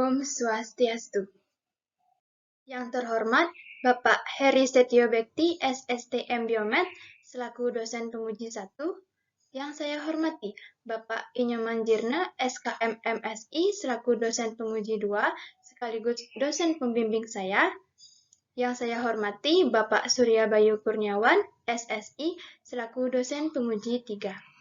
Om Swastiastu. Yang terhormat Bapak Heri Setio Bekti, SSTM Biomed, selaku dosen penguji 1. Yang saya hormati Bapak Inyoman Jirna, SKM MSI, selaku dosen penguji 2, sekaligus dosen pembimbing saya. Yang saya hormati Bapak Surya Bayu Kurniawan, SSI, selaku dosen penguji 3.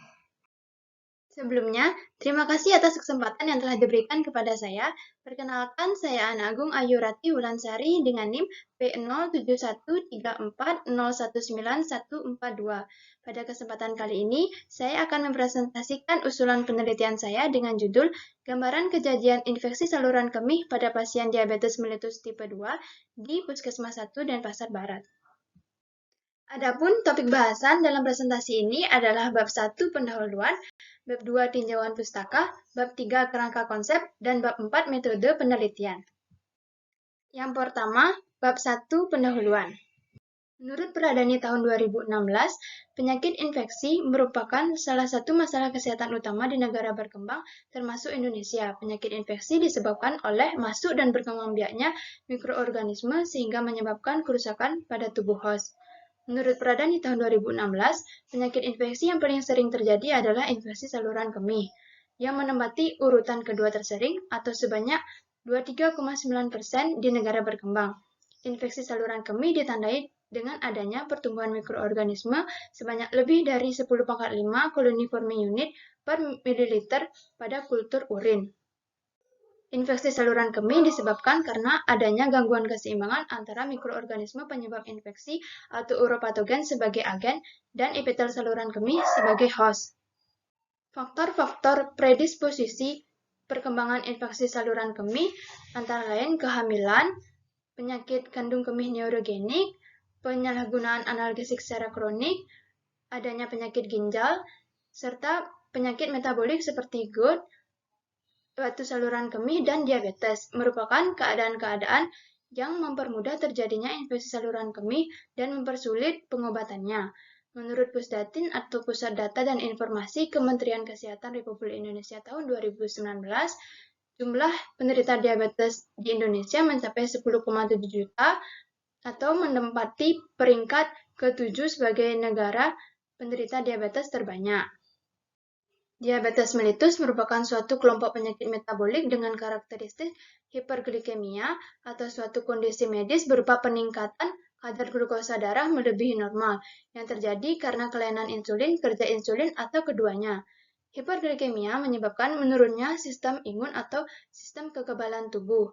Sebelumnya, terima kasih atas kesempatan yang telah diberikan kepada saya. Perkenalkan, saya Ana Agung Ayurati Wulansari dengan NIM P071340191442. Pada kesempatan kali ini, saya akan mempresentasikan usulan penelitian saya dengan judul Gambaran Kejadian Infeksi Saluran Kemih pada Pasien Diabetes Mellitus Tipe 2 di Puskesmas 1 Denpasar Barat. Adapun topik bahasan dalam presentasi ini adalah bab 1 pendahuluan, bab 2 tinjauan pustaka, bab 3 kerangka konsep, dan bab 4 metode penelitian. Yang pertama, bab 1 pendahuluan. Menurut Pradani tahun 2016, penyakit infeksi merupakan salah satu masalah kesehatan utama di negara berkembang, termasuk Indonesia. Penyakit infeksi disebabkan oleh masuk dan berkembang biaknya mikroorganisme sehingga menyebabkan kerusakan pada tubuh host. Menurut Pradani tahun 2016, penyakit infeksi yang paling sering terjadi adalah infeksi saluran kemih, yang menempati urutan kedua tersering atau sebanyak 23,9% di negara berkembang. Infeksi saluran kemih ditandai dengan adanya pertumbuhan mikroorganisme sebanyak lebih dari 10⁵ koloni forming unit per mililiter pada kultur urin. Infeksi saluran kemih disebabkan karena adanya gangguan keseimbangan antara mikroorganisme penyebab infeksi atau uropatogen sebagai agen dan epitel saluran kemih sebagai host. Faktor-faktor predisposisi perkembangan infeksi saluran kemih antara lain kehamilan, penyakit kandung kemih neurogenik, penyalahgunaan analgesik secara kronik, adanya penyakit ginjal, serta penyakit metabolik seperti GERD, batu saluran kemih, dan diabetes merupakan keadaan-keadaan yang mempermudah terjadinya infeksi saluran kemih dan mempersulit pengobatannya. Menurut Pusdatin atau Pusat Data dan Informasi Kementerian Kesehatan Republik Indonesia tahun 2019, jumlah penderita diabetes di Indonesia mencapai 10,7 juta atau menempati peringkat ke-7 sebagai negara penderita diabetes terbanyak. Diabetes mellitus merupakan suatu kelompok penyakit metabolik dengan karakteristik hiperglikemia atau suatu kondisi medis berupa peningkatan kadar glukosa darah melebihi normal yang terjadi karena kelainan insulin, kerja insulin, atau keduanya. Hiperglikemia menyebabkan menurunnya sistem imun atau sistem kekebalan tubuh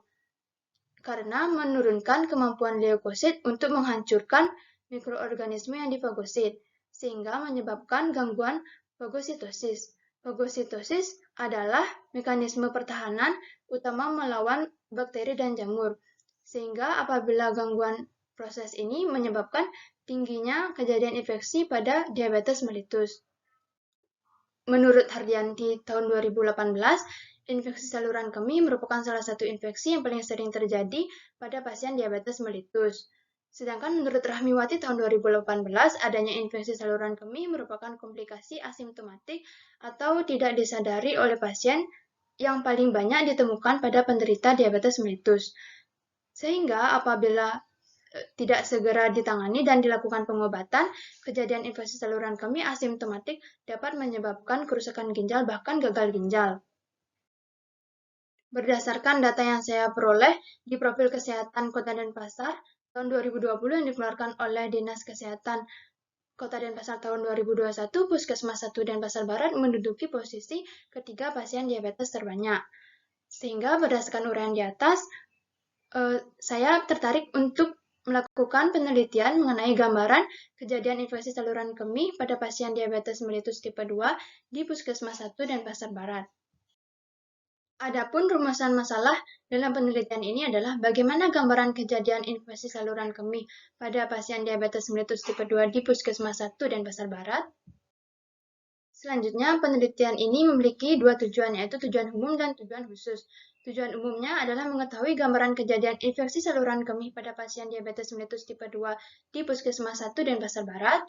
karena menurunkan kemampuan leukosit untuk menghancurkan mikroorganisme yang difagosit, sehingga menyebabkan gangguan fagositosis. Fagositosis adalah mekanisme pertahanan utama melawan bakteri dan jamur, sehingga apabila gangguan proses ini menyebabkan tingginya kejadian infeksi pada diabetes mellitus. Menurut Hardianti tahun 2018, infeksi saluran kemih merupakan salah satu infeksi yang paling sering terjadi pada pasien diabetes mellitus. Sedangkan menurut Rahmiwati tahun 2018, adanya infeksi saluran kemih merupakan komplikasi asimptomatik atau tidak disadari oleh pasien yang paling banyak ditemukan pada penderita diabetes mellitus. Sehingga apabila tidak segera ditangani dan dilakukan pengobatan, kejadian infeksi saluran kemih asimptomatik dapat menyebabkan kerusakan ginjal bahkan gagal ginjal. Berdasarkan data yang saya peroleh di Profil Kesehatan Kota Denpasar tahun 2020 yang dikeluarkan oleh Dinas Kesehatan Kota Denpasar tahun 2021, Puskesmas 1 Denpasar Barat menduduki posisi ketiga pasien diabetes terbanyak. Sehingga berdasarkan uraian di atas, saya tertarik untuk melakukan penelitian mengenai gambaran kejadian infeksi saluran kemih pada pasien diabetes mellitus tipe 2 di Puskesmas 1 Denpasar Barat. Adapun rumusan masalah dalam penelitian ini adalah bagaimana gambaran kejadian infeksi saluran kemih pada pasien diabetes mellitus tipe 2 di Puskesmas 1 Denpasar Barat. Selanjutnya, penelitian ini memiliki dua tujuan, yaitu tujuan umum dan tujuan khusus. Tujuan umumnya adalah mengetahui gambaran kejadian infeksi saluran kemih pada pasien diabetes mellitus tipe 2 di Puskesmas 1 Denpasar Barat.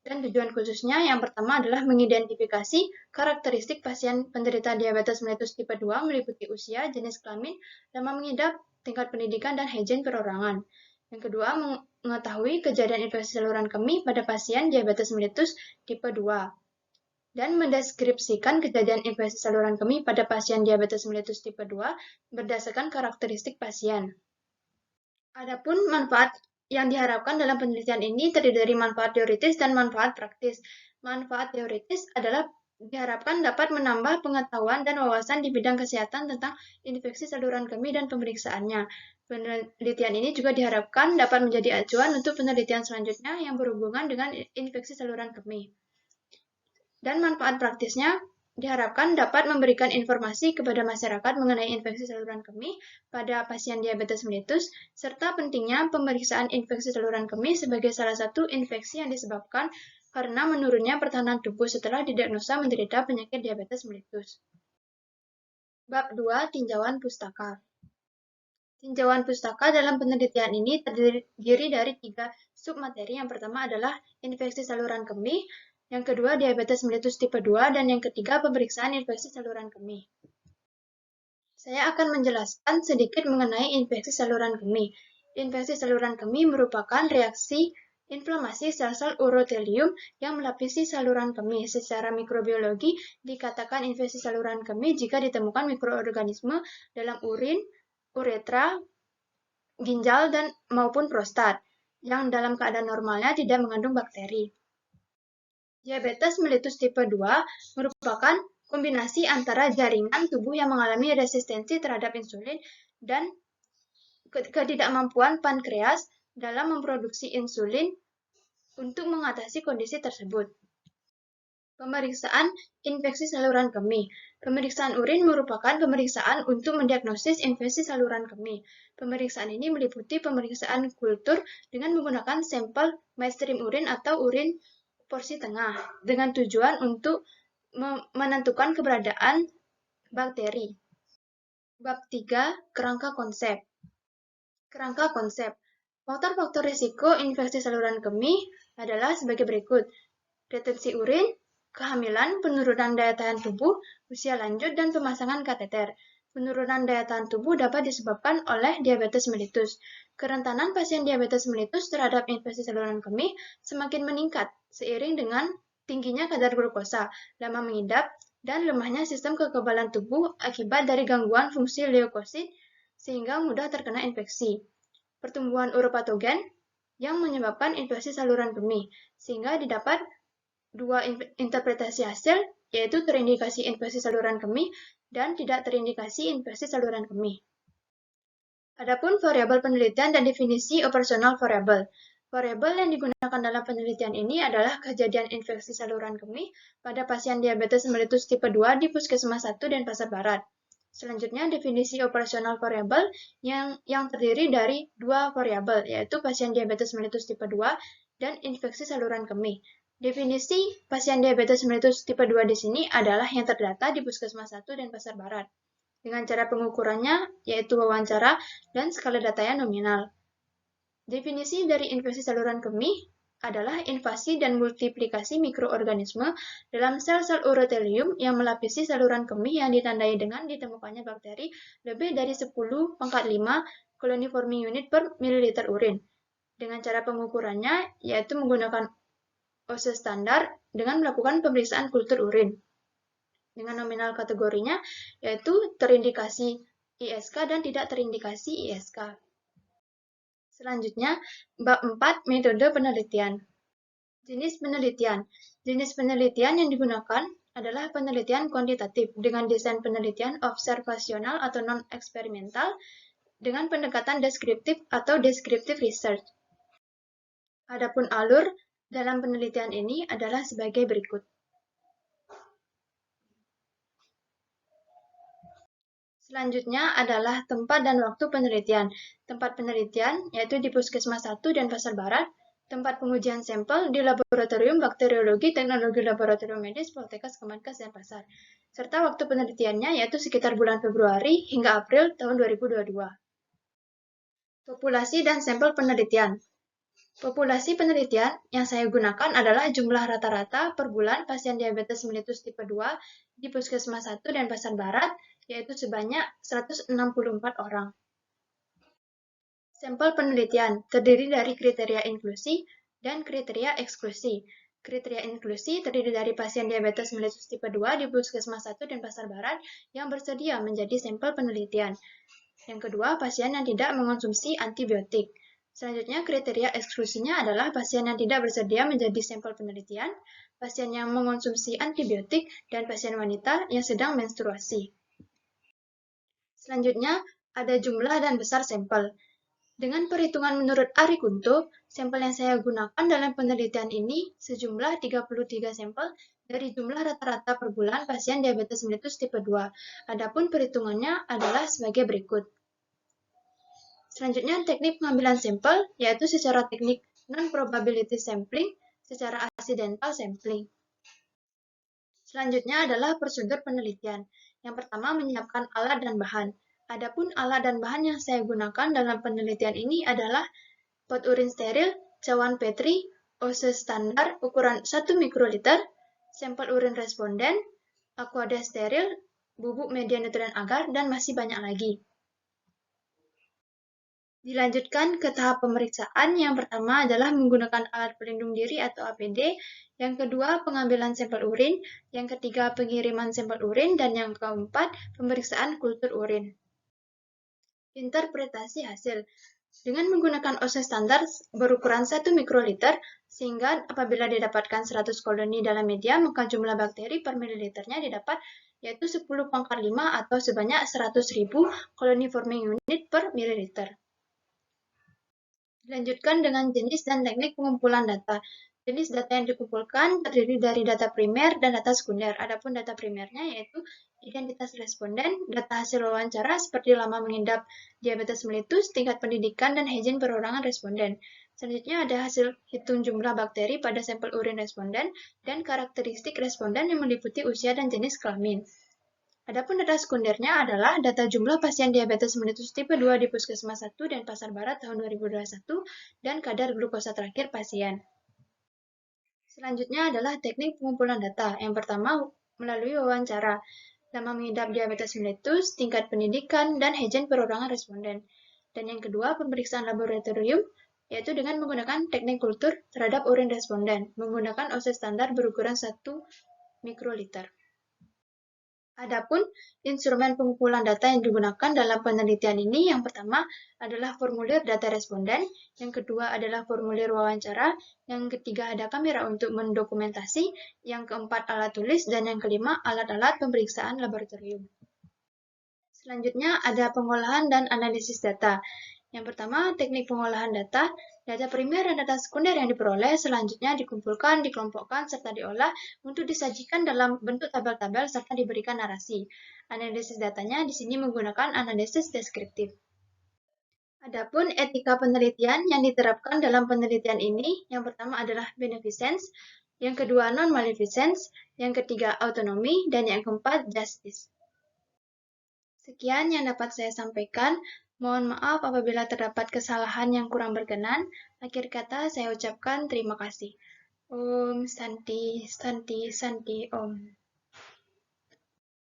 Dan tujuan khususnya yang pertama adalah mengidentifikasi karakteristik pasien penderita diabetes mellitus tipe 2 meliputi usia, jenis kelamin, lama mengidap, tingkat pendidikan, dan higien perorangan. Yang kedua, mengetahui kejadian infeksi saluran kemih pada pasien diabetes mellitus tipe 2 dan mendeskripsikan kejadian infeksi saluran kemih pada pasien diabetes mellitus tipe 2 berdasarkan karakteristik pasien. Adapun manfaat yang diharapkan dalam penelitian ini terdiri dari manfaat teoritis dan manfaat praktis. Manfaat teoritis adalah diharapkan dapat menambah pengetahuan dan wawasan di bidang kesehatan tentang infeksi saluran kemih dan pemeriksaannya. Penelitian ini juga diharapkan dapat menjadi acuan untuk penelitian selanjutnya yang berhubungan dengan infeksi saluran kemih. Dan manfaat praktisnya diharapkan dapat memberikan informasi kepada masyarakat mengenai infeksi saluran kemih pada pasien diabetes mellitus, serta pentingnya pemeriksaan infeksi saluran kemih sebagai salah satu infeksi yang disebabkan karena menurunnya pertahanan tubuh setelah didiagnosa menderita penyakit diabetes mellitus. Bab 2. Tinjauan pustaka. Tinjauan pustaka dalam penelitian ini terdiri dari 3 submateri. Yang pertama adalah infeksi saluran kemih, yang kedua diabetes mellitus tipe 2, dan yang ketiga pemeriksaan infeksi saluran kemih. Saya akan menjelaskan sedikit mengenai infeksi saluran kemih. Infeksi saluran kemih merupakan reaksi inflamasi sel-sel urotelium yang melapisi saluran kemih. Secara mikrobiologi dikatakan infeksi saluran kemih jika ditemukan mikroorganisme dalam urin, uretra, ginjal, dan maupun prostat yang dalam keadaan normalnya tidak mengandung bakteri. Diabetes mellitus tipe 2 merupakan kombinasi antara jaringan tubuh yang mengalami resistensi terhadap insulin dan ketidakmampuan pankreas dalam memproduksi insulin untuk mengatasi kondisi tersebut. Pemeriksaan infeksi saluran kemih. Pemeriksaan urin merupakan pemeriksaan untuk mendiagnosis infeksi saluran kemih. Pemeriksaan ini meliputi pemeriksaan kultur dengan menggunakan sampel mainstream urin atau urin porsi tengah dengan tujuan untuk menentukan keberadaan bakteri. Bab 3. Kerangka konsep. Kerangka konsep. Faktor-faktor risiko infeksi saluran kemih adalah sebagai berikut: retensi urin, kehamilan, penurunan daya tahan tubuh, usia lanjut, dan pemasangan kateter. Penurunan daya tahan tubuh dapat disebabkan oleh diabetes mellitus. Kerentanan pasien diabetes mellitus terhadap infeksi saluran kemih semakin meningkat seiring dengan tingginya kadar glukosa, lama mengidap, dan lemahnya sistem kekebalan tubuh akibat dari gangguan fungsi leukosit sehingga mudah terkena infeksi. Pertumbuhan uropatogen yang menyebabkan infeksi saluran kemih, sehingga didapat 2 interpretasi hasil, yaitu terindikasi infeksi saluran kemih dan tidak terindikasi infeksi saluran kemih. Adapun variabel penelitian dan definisi operasional variabel. Variabel yang digunakan dalam penelitian ini adalah kejadian infeksi saluran kemih pada pasien diabetes mellitus tipe 2 di Puskesmas 1 Denpasar Barat. Selanjutnya, definisi operasional variabel yang terdiri dari 2 variabel, yaitu pasien diabetes mellitus tipe 2 dan infeksi saluran kemih. Definisi pasien diabetes mellitus tipe 2 di sini adalah yang terdata di Puskesmas 1 Denpasar Barat, dengan cara pengukurannya yaitu wawancara dan skala datanya nominal. Definisi dari infeksi saluran kemih adalah invasi dan multiplikasi mikroorganisme dalam sel-sel urotelium yang melapisi saluran kemih yang ditandai dengan ditemukannya bakteri lebih dari 10⁵ coliform unit per mililiter urin. Dengan cara pengukurannya yaitu menggunakan OSE standar dengan melakukan pemeriksaan kultur urin. Dengan nominal kategorinya yaitu terindikasi ISK dan tidak terindikasi ISK. Selanjutnya, bab 4. Metode penelitian. Jenis penelitian. Jenis penelitian yang digunakan adalah penelitian kuantitatif dengan desain penelitian observasional atau non-eksperimental dengan pendekatan deskriptif atau descriptive research. Adapun alur dalam penelitian ini adalah sebagai berikut. Selanjutnya adalah tempat dan waktu penelitian. Tempat penelitian yaitu di Puskesmas 1 Denpasar Barat, tempat pengujian sampel di Laboratorium Bakteriologi Teknologi Laboratorium Medis Poltekkes Kemenkes Denpasar, serta waktu penelitiannya yaitu sekitar bulan Februari hingga April tahun 2022. Populasi dan sampel penelitian. Populasi penelitian yang saya gunakan adalah jumlah rata-rata per bulan pasien diabetes mellitus tipe 2 di Puskesmas 1 dan Pasar Barat, yaitu sebanyak 164 orang. Sampel penelitian terdiri dari kriteria inklusi dan kriteria eksklusi. Kriteria inklusi terdiri dari pasien diabetes mellitus tipe 2 di Puskesmas 1 dan Pasar Barat yang bersedia menjadi sampel penelitian. Yang kedua, pasien yang tidak mengonsumsi antibiotik. Selanjutnya, kriteria eksklusinya adalah pasien yang tidak bersedia menjadi sampel penelitian, pasien yang mengonsumsi antibiotik, dan pasien wanita yang sedang menstruasi. Selanjutnya, ada jumlah dan besar sampel. Dengan perhitungan menurut Ari Kunto, sampel yang saya gunakan dalam penelitian ini sejumlah 33 sampel dari jumlah rata-rata per bulan pasien diabetes mellitus tipe 2. Adapun perhitungannya adalah sebagai berikut. Selanjutnya, teknik pengambilan sampel, yaitu secara teknik non-probability sampling, secara accidental sampling. Selanjutnya adalah prosedur penelitian. Yang pertama, menyiapkan alat dan bahan. Adapun alat dan bahan yang saya gunakan dalam penelitian ini adalah pot urin steril, cawan Petri, ose standar ukuran 1 mikroliter, sampel urin responden, aquada steril, bubuk media nutrien agar, dan masih banyak lagi. Dilanjutkan ke tahap pemeriksaan. Yang pertama adalah menggunakan alat pelindung diri atau APD, yang kedua pengambilan sampel urin, yang ketiga pengiriman sampel urin, dan yang keempat pemeriksaan kultur urin. Interpretasi hasil. Dengan menggunakan ose standar berukuran 1 mikroliter, sehingga apabila didapatkan 100 koloni dalam media, maka jumlah bakteri per mililiternya didapat yaitu 10⁵ atau sebanyak 100.000 koloni forming unit per mililiter. Dilanjutkan dengan jenis dan teknik pengumpulan data. Jenis data yang dikumpulkan terdiri dari data primer dan data sekunder. Adapun data primernya yaitu identitas responden, data hasil wawancara seperti lama mengidap diabetes mellitus, tingkat pendidikan, dan higien perorangan responden. Selanjutnya ada hasil hitung jumlah bakteri pada sampel urin responden dan karakteristik responden yang meliputi usia dan jenis kelamin. Adapun data sekundernya adalah data jumlah pasien diabetes mellitus tipe 2 di Puskesmas 1 dan Pasar Barat tahun 2021 dan kadar glukosa terakhir pasien. Selanjutnya adalah teknik pengumpulan data. Yang pertama, melalui wawancara, lama mengidap diabetes mellitus, tingkat pendidikan, dan higien perorangan responden. Dan yang kedua, pemeriksaan laboratorium, yaitu dengan menggunakan teknik kultur terhadap urin responden, menggunakan ose standar berukuran 1 mikroliter. Adapun instrumen pengumpulan data yang digunakan dalam penelitian ini, yang pertama adalah formulir data responden, yang kedua adalah formulir wawancara, yang ketiga ada kamera untuk mendokumentasi, yang keempat alat tulis, dan yang kelima alat-alat pemeriksaan laboratorium. Selanjutnya ada pengolahan dan analisis data. Yang pertama, teknik pengolahan data. Data primer dan data sekunder yang diperoleh selanjutnya dikumpulkan, dikelompokkan, serta diolah untuk disajikan dalam bentuk tabel-tabel serta diberikan narasi. Analisis datanya di sini menggunakan analisis deskriptif. Adapun etika penelitian yang diterapkan dalam penelitian ini, yang pertama adalah beneficence, yang kedua non-maleficence, yang ketiga autonomi, dan yang keempat justice. Sekian yang dapat saya sampaikan. Mohon maaf apabila terdapat kesalahan yang kurang berkenan. Akhir kata saya ucapkan terima kasih. Om Santi, Santi, Santi, Om.